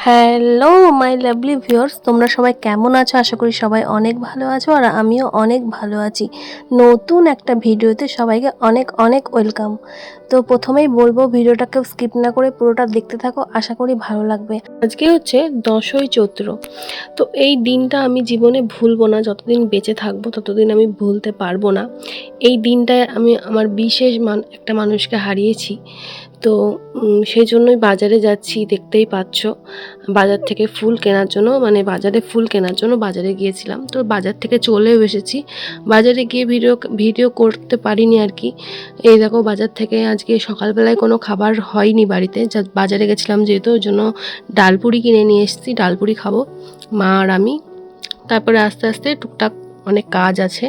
Hello my lovely viewers, তোমরা সবাই কেমন আছো? আশা করি সবাই অনেক ভালো আছো আর আমিও অনেক ভালো আছি। নতুন একটা ভিডিওতে সবাইকে অনেক অনেক ওয়েলকাম। তো প্রথমেই বলবো ভিডিওটাকে স্কিপ না করে পুরোটা দেখতে থাকো, আশা করি ভালো লাগবে। আজকে হচ্ছে 10ই চৈত্র। তো এই দিনটা আমি জীবনে ভুলবো না, যতদিন বেঁচে থাকবো ততদিন আমি ভুলতে পারবো না। এই দিনটায় আমি আমার বিশেষ একটা মানুষকে হারিয়েছি। তো সেই জন্যই বাজারে যাচ্ছি, দেখতেই পাচ্ছ। বাজার থেকে ফুল কেনার জন্য, মানে বাজারে ফুল কেনার জন্য বাজারে গিয়েছিলাম। তো বাজার থেকে চলেও এসেছি। বাজারে গিয়ে ভিডিও করতে পারিনি আর কি। এই দেখো, বাজার থেকে আজকে সকালবেলায় কোনো খাবার হয়নি বাড়িতে, বাজারে গেছিলাম যেহেতু, ওই জন্য ডালপুরি কিনে নিয়ে এসেছি। ডালপুরি খাবো মা আর আমি। তারপরে আস্তে আস্তে টুকটাক অনেক কাজ আছে।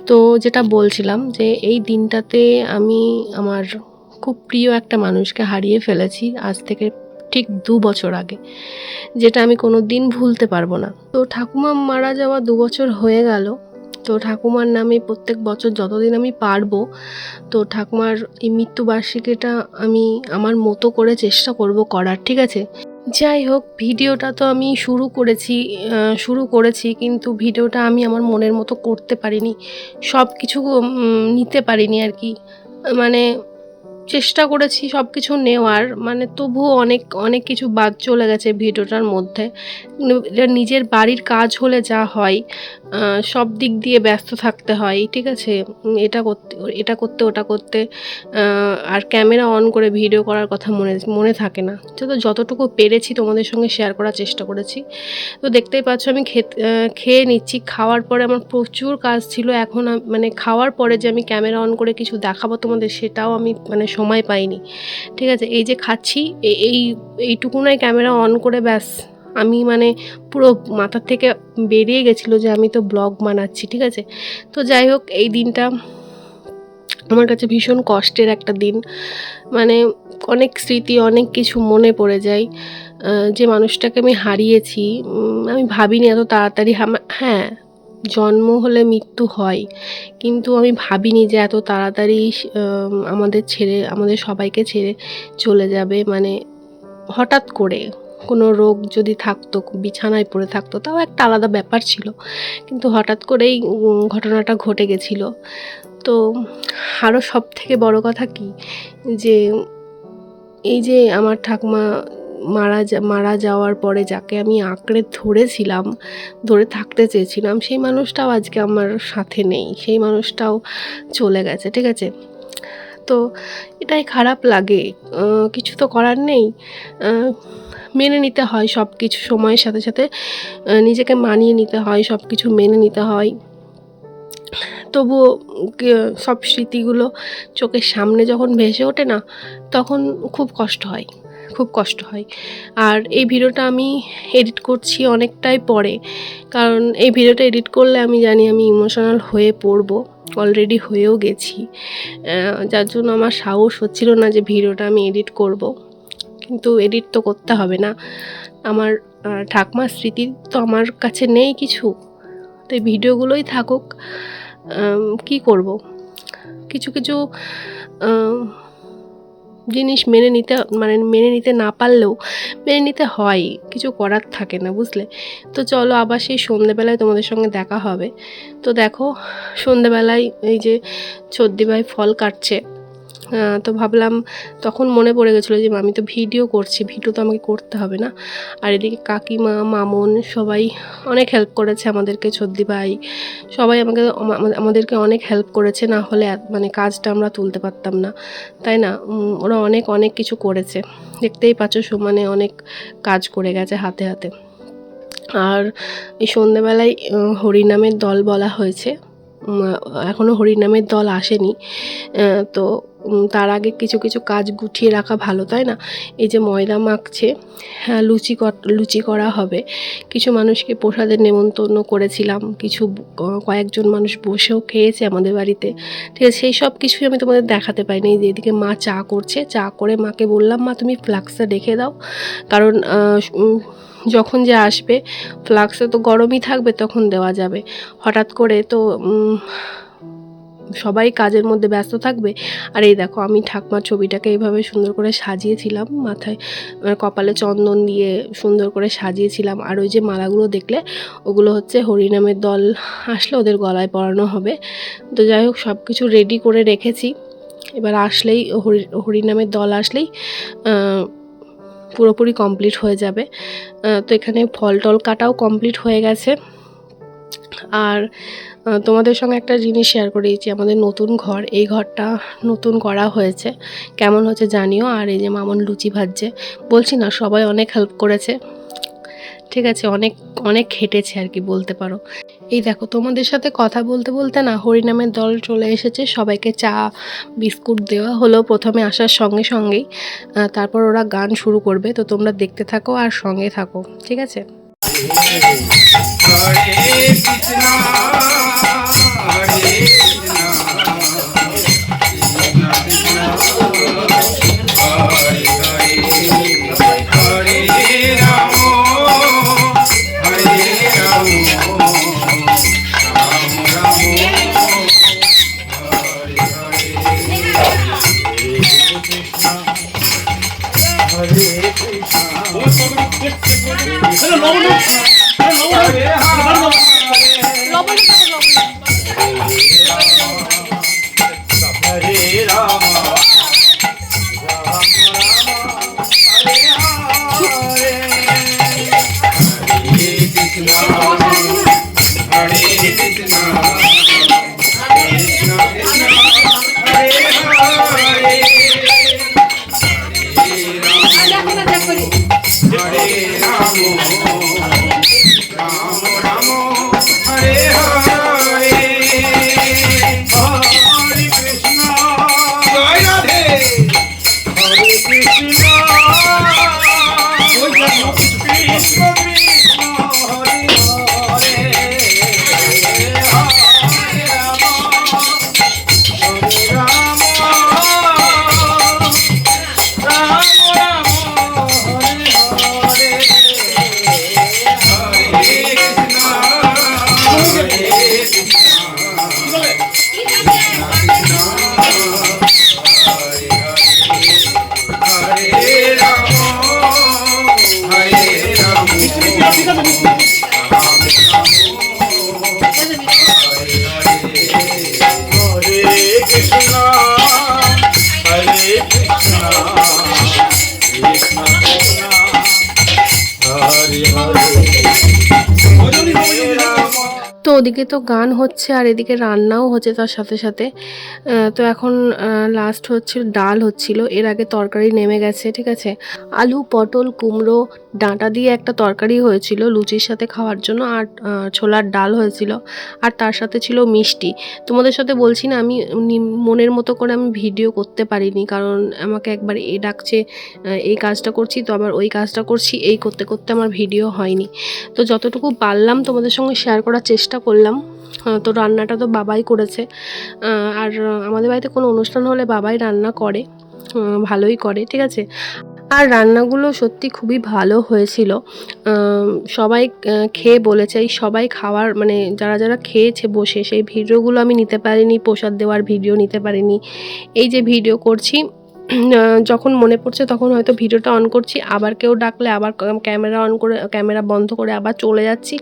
তো যেটা বলছিলাম যে এই দিনটাতে আমি আমার খুব প্রিয় একটা মানুষকে হারিয়ে ফেলেছি আজ থেকে ঠিক 2 বছর আগে, যেটা আমি কোনো দিন ভুলতে পারবো না। তো ঠাকুমা মারা যাওয়া 2 বছর হয়ে গেল। তো ঠাকুমার নামে প্রত্যেক বছর যতদিন আমি পারবো, তো ঠাকুমার এই মৃত্যুবার্ষিকীটা আমি আমার মতো করে চেষ্টা করব করার, ঠিক আছে? যাই হোক, ভিডিওটা তো আমি শুরু করেছি কিন্তু ভিডিওটা আমি আমার মনের মতো করতে পারিনি, সব কিছু নিতে পারিনি আর কি। মানে চেষ্টা করেছি সব কিছু নেওয়ার, মানে তবুও অনেক অনেক কিছু বাদ চলে গেছে ভিডিওটার মধ্যে। এটা নিজের বাড়ির কাজ হলে যা হয়, সব দিক দিয়ে ব্যস্ত থাকতে হয়, ঠিক আছে? এটা করতে ওটা করতে, আর ক্যামেরা অন করে ভিডিও করার কথা মনে থাকে না। যতটুকু পেরেছি তোমাদের সঙ্গে শেয়ার করার চেষ্টা করেছি। তো দেখতেই পাচ্ছ আমি খেয়ে নিচ্ছি। খাওয়ার পরে আমার প্রচুর কাজ ছিল। এখন মানে খাওয়ার পরে যে আমি ক্যামেরা অন করে কিছু দেখাবো তোমাদের, সেটাও আমি মানে সময় পাইনি, ঠিক আছে? এই যে খাচ্ছি, এইটুকুনাই ক্যামেরা অন করে ব্যাস আমি মানে পুরো মাথার থেকে বেরিয়ে গেছিলো যে আমি তো ব্লগ বানাচ্ছি, ঠিক আছে? তো যাই হোক, এই দিনটা আমার কাছে ভীষণ কষ্টের একটা দিন। মানে অনেক স্মৃতি, অনেক কিছু মনে পড়ে যায়। যে মানুষটাকে আমি হারিয়েছি, আমি ভাবিনি এত তাড়াতাড়ি। হ্যাঁ, জন্ম হলে মৃত্যু হয়, কিন্তু আমি ভাবিনি যে এত তাড়াতাড়ি আমাদের সবাইকে ছেড়ে চলে যাবে। মানে হঠাৎ করে কোনো রোগ যদি থাকতো, বিছানায় পড়ে থাকতো, তাও একটা আলাদা ব্যাপার ছিল, কিন্তু হঠাৎ করেই ঘটনাটা ঘটে গেছিলো। তো আরও সবথেকে বড় কথা কি, যে এই যে আমার ঠাকুমা মারা যাওয়ার পরে যাকে আমি আঁকড়ে ধরে থাকতে চেয়েছিলাম, সেই মানুষটাও আজকে আমার সাথে নেই, সেই মানুষটাও চলে গেছে, ঠিক আছে? তো এটাই খারাপ লাগে। কিছু তো করার নেই, মেনে নিতে হয় সব কিছু। সময়ের সাথে সাথে নিজেকে মানিয়ে নিতে হয়, সব কিছু মেনে নিতে হয়। তবুও সব স্মৃতিগুলো চোখের সামনে যখন ভেসে ওঠে না, তখন খুব কষ্ট হয়, খুব কষ্ট হয়। আর এই ভিডিওটা আমি এডিট করছি অনেকটাই পরে, কারণ এই ভিডিওটা এডিট করলে আমি জানি আমি ইমোশনাল হয়ে পড়বো, অলরেডি হয়েও গেছি। যার জন্য আমার সাহস হচ্ছিল না যে ভিডিওটা আমি এডিট করব। কিন্তু এডিট তো করতে হবে না, আমার ঠাকুমার স্মৃতি তো আমার কাছে নেই কিছু, তো এই ভিডিওগুলোই থাকুক। কি করব, কিছু কিছু জিনিস মেনে নিতে না পারলেও মেনে নিতে হয়, কিছু করার থাকে না, বুঝলে? তো চলো আবার সেই সন্ধ্যেবেলায় তোমাদের সঙ্গে দেখা হবে। তো দেখো, সন্ধ্যেবেলায় এই যে চদ্দি ভাই ফল কাটছে। তো ভাবলাম, তখন মনে পড়ে গেছিলো যে আমি তো ভিডিও করছি, ভিডিও তো আমাকে করতে হবে না। আর এদিকে কাকিমা, মামন সবাই অনেক হেল্প করেছে আমাদেরকে, চদ্দি ভাই সবাই আমাদেরকে অনেক হেল্প করেছে, না হলে মানে কাজটা আমরা তুলতে পারতাম না, তাই না? ওরা অনেক অনেক কিছু করেছে, দেখতেই পাচ্ছ, সমানে অনেক কাজ করে গেছে হাতে হাতে। আর এই সন্ধ্যেবেলায় হরিনামের দল বলা হয়েছে, এখনও হরিনামের দল আসেনি। তো তার আগে কিছু কিছু কাজ গুছিয়ে রাখা ভালো, তাই না? এই যে ময়দা মাখছে, হ্যাঁ, লুচি করা হবে। কিছু মানুষকে প্রসাদের নেমন্তন্ন করেছিলাম, কয়েকজন মানুষ বসেও খেয়েছে আমাদের বাড়িতে, ঠিক আছে? সেই সব কিছুই আমি তোমাদের দেখাতে পাইনি। যে এদিকে মা চা করছে, চা করে মাকে বললাম, মা তুমি ফ্লাক্সটা রেখে দাও, কারণ যখন যে আসবে ফ্লাক্সে তো গরমই থাকবে, তখন দেওয়া যাবে। হঠাৎ করে তো সবাই কাজের মধ্যে ব্যস্ত থাকবে। আর এই দেখো আমি ঠাকুমার ছবিটাকে এইভাবে সুন্দর করে সাজিয়েছিলাম, মাথায় কপালে চন্দন দিয়ে সুন্দর করে সাজিয়েছিলাম। আর ওই যে মালাগুলো দেখলে ওগুলো হচ্ছে হরিনামের দল আসলে ওদের গলায় পরানো হবে। তো যাই হোক সব কিছু রেডি করে রেখেছি। এবার আসলেই হরিনামের দল আসলেই পুরোপুরি কমপ্লিট হয়ে যাবে। তো এখানে ফল টল কাটাও কমপ্লিট হয়ে গেছে। আর তোমাদের সঙ্গে একটা জিনিস শেয়ার করে দিয়েছি, আমাদের নতুন ঘর, এই ঘরটা নতুন করা হয়েছে, কেমন হচ্ছে জানিও। আর এই যে মামন লুচি ভাজছে, বলছি না সবাই অনেক হেল্প করেছে, ঠিক আছে, অনেক অনেক খেটেছে আর কি বলতে পারো। এই দেখো তোমাদের সাথে কথা বলতে বলতে না হরিনামের দল চলে এসেছে, সবাইকে চা বিস্কুট দেওয়া হলো প্রথমে আসার সঙ্গে সঙ্গেই। তারপর ওরা গান শুরু করবে, তো তোমরা দেখতে থাকো আর সঙ্গে থাকো, ঠিক আছে। তো ওদিকে তো গান হচ্ছে আর এদিকে রান্নাও হচ্ছে তার সাথে সাথে। তো এখন লাস্ট হচ্ছে ডাল হচ্ছিল, এর আগে তরকারি নেমে গেছে, ঠিক আছে। আলু পটল কুমড়ো ডাঁটা দিয়ে একটা তরকারি হয়েছিল লুচির সাথে খাওয়ার জন্য, আর ছোলার ডাল হয়েছিল, আর তার সাথে ছিল মিষ্টি। তোমাদের সাথে বলছি না আমি মনের মতো করে আমি ভিডিও করতে পারিনি, কারণ আমাকে একবার এ ডাকছে, এই কাজটা করছি, তো আবার ওই কাজটা করছি, এই করতে করতে আমার ভিডিও হয়নি। তো যতটুকু পারলাম তোমাদের সঙ্গে শেয়ার করার চেষ্টা করলাম। তো রান্নাটা তো বাবাই করেছে, আর আমাদের বাড়িতে কোনো অনুষ্ঠান হলে বাবাই রান্না করে, ভালোই করে, ঠিক আছে। আর রান্নাগুলো সত্যি খুবই ভালো হয়েছিল, সবাই খেয়ে বলেছে। এই সবাই খাওয়ার মানে যারা যারা খেয়েছে বসে সেই ভিডিওগুলো আমি নিতে পারিনি, প্রসাদ দেওয়ার ভিডিও নিতে পারিনি। এই যে ভিডিও করছি, যখন মনে পড়ছে তখন হয়তো ভিডিওটা অন করছি, আবার কেউ ডাকলে আবার ক্যামেরা অন করে ক্যামেরা বন্ধ করে আবার চলে যাচ্ছি।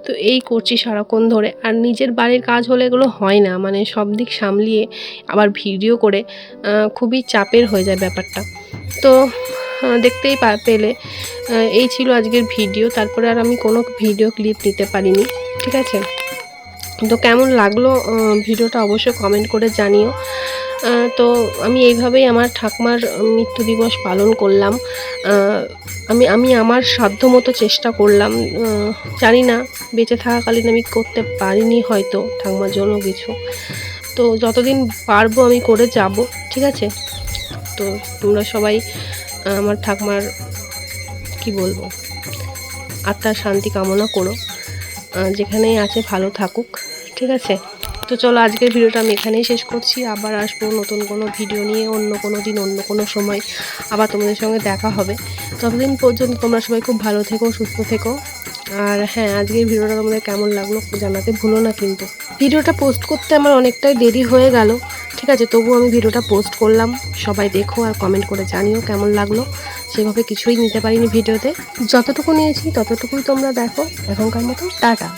তো এই করছি সারাক্ষণ ধরে। আর নিজের বাড়ির কাজ হলে এগুলো হয় না, মানে সব দিক সামলিয়ে আবার ভিডিও করে খুবই চাপের হয়ে যায় ব্যাপারটা। তো দেখতেই পেলে এই ছিল আজকের ভিডিও। তারপরে আর আমি কোনো ভিডিও ক্লিপ নিতে পারিনি, ঠিক আছে। তো কেমন লাগলো ভিডিওটা অবশ্যই কমেন্ট করে জানিও। তো আমি এইভাবেই আমার ঠাকুমার মৃত্যু দিবস পালন করলাম। আমি আমার সাধ্যমতো চেষ্টা করলাম, জানি না বেঁচে থাকাকালীন আমি করতে পারিনি হয়তো ঠাকুমার জন্য কিছু, তো যতদিন পারবো আমি করে যাব, ঠিক আছে। তো তোমরা সবাই আমার ঠাকুমার কি বলবো আত্মার শান্তি কামনা করো, যেখানেই আছে ভালো থাকুক, ঠিক আছে। তো চলো আজকের ভিডিওটা আমি এখানেই শেষ করছি, আবার আসবো নতুন কোনো ভিডিও নিয়ে অন্য কোনো দিন অন্য কোনো সময় আবার তোমাদের সঙ্গে দেখা হবে। ততদিন পর্যন্ত তোমরা সবাই খুব ভালো থেকো, সুস্থ থেকো, আর হ্যাঁ, আজকের ভিডিওটা তোমাদের কেমন লাগলো জানাতে ভুলো না কিন্তু। ভিডিওটা পোস্ট করতে আমার অনেকটাই দেরি হয়ে গেল, ঠিক আছে, তবুও আমি ভিডিওটা পোস্ট করলাম। সবাই দেখো আর কমেন্ট করে জানিও কেমন লাগলো। সেভাবে কিছুই নিতে পারিনি ভিডিওতে, যতটুকু নিয়েছি ততটুকুই তোমরা দেখো। এখনকার মতো টাটা।